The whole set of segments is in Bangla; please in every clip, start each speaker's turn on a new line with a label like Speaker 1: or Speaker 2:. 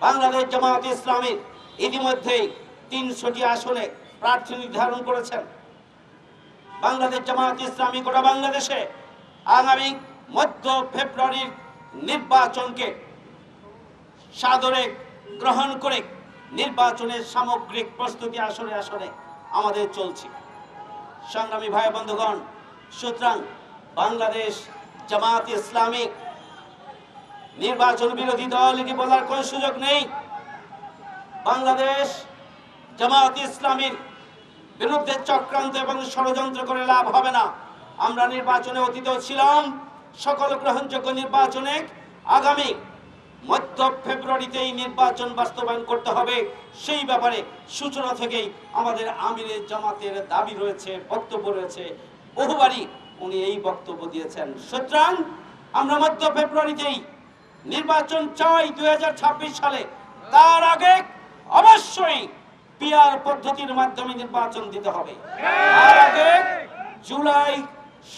Speaker 1: বাংলাদেশ জামায়াত ইসলামী ইতিমধ্যেই ৩০০টি আসনে প্রার্থী নির্ধারণ করেছেন। বাংলাদেশ জামায়াত ইসলামী গোটা বাংলাদেশে আগামী মধ্য ফেব্রুয়ারির নির্বাচনকে সাদরে গ্রহণ করে নির্বাচনের সামগ্রিক প্রস্তুতি আসনে আসনে আমাদের চলছে। সংগ্রামী ভাই বন্ধুগণ, সুতরাং বাংলাদেশ জামায়াত ইসলামী নির্বাচন বিরোধী দল এটি বলার কোন সুযোগ নেই। বাংলাদেশ জামায়াত ইসলামীর বিরুদ্ধে চক্রান্ত এবং ষড়যন্ত্র করে লাভ হবে না। আমরা নির্বাচনে অতীতেও ছিলাম, সকল গ্রহণযোগ্য নির্বাচনে আগামী মধ্য ফেব্রুয়ারিতেই নির্বাচন বাস্তবায়ন করতে হবে। সেই ব্যাপারে সূচনা থেকেই আমাদের আমিরে জামাতের দাবি রয়েছে, বক্তব্য রয়েছে, বহুবারই উনি এই বক্তব্য দিয়েছেন। সুতরাং আমরা মধ্য ফেব্রুয়ারিতেই নির্বাচন চাই 2026 সালে। তার আগে অবশ্যই পিআর পদ্ধতির মাধ্যমে নির্বাচন দিতে হবে। তার আগে জুলাই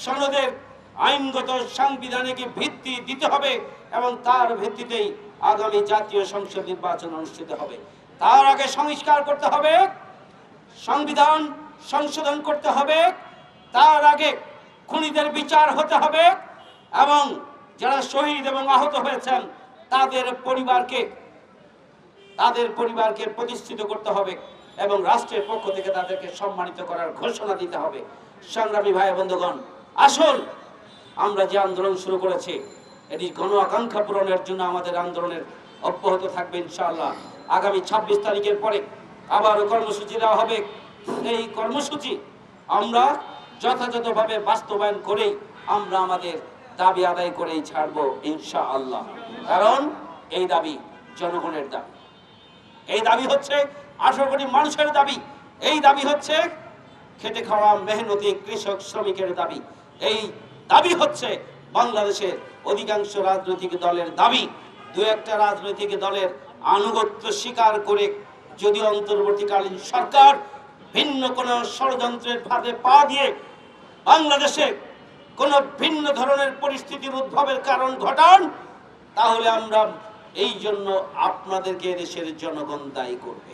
Speaker 1: সনদের আইনগত সাংবিধানিক ভিত্তি দিতে হবে এবং তার ভিত্তিতেই আগামী জাতীয় সংসদ নির্বাচন অনুষ্ঠিত হবে। তার আগে সংস্কার করতে হবে, সংবিধান সংশোধন করতে হবে, তার আগে খুনিদের বিচার হতে হবে এবং যারা শহীদ এবং আহত হয়েছেন তাদের পরিবারকে প্রতিষ্ঠিত করতে হবে এবং রাষ্ট্রের পক্ষ থেকে তাদেরকে সম্মানিত করার ঘোষণা দিতে হবে। সংগ্রামী ভাই বন্ধুগণ, আসুন আমরা যে আন্দোলন শুরু করেছি এটি গণ আকাঙ্ক্ষা পূরণের জন্য আমাদের আন্দোলনের অব্যাহত থাকবে ইনশাআল্লাহ। আগামী 26 তারিখের পরে আবারও কর্মসূচি দেওয়া হবে। এই কর্মসূচি আমরা যথাযথভাবে বাস্তবায়ন করেই আমরা আমাদের দাবি আদায় করেই ছাড়বো ইনশাআল্লাহ। কারণ এই দাবি জনগণের দাবি, এই দাবি হচ্ছে 18 কোটি মানুষের দাবি, এই দাবি হচ্ছে খেটে খাওয়া মেহনতি কৃষক শ্রমিকের দাবি, এই দাবি হচ্ছে বাংলাদেশের অধিকাংশ রাজনৈতিক দলের দাবি। দু একটা রাজনৈতিক দলের আনুগত্য স্বীকার করে যদি অন্তর্বর্তীকালীন সরকার ভিন্ন কোন ষড়যন্ত্রের ফাঁদে পা দিয়ে বাংলাদেশে কোন ভিন্ন ধরনের পরিস্থিতির উদ্ভবের কারণ ঘটান, তাহলে আমরা এই জন্য আপনাদেরকে দেশের জনগণ দায়ী করবে।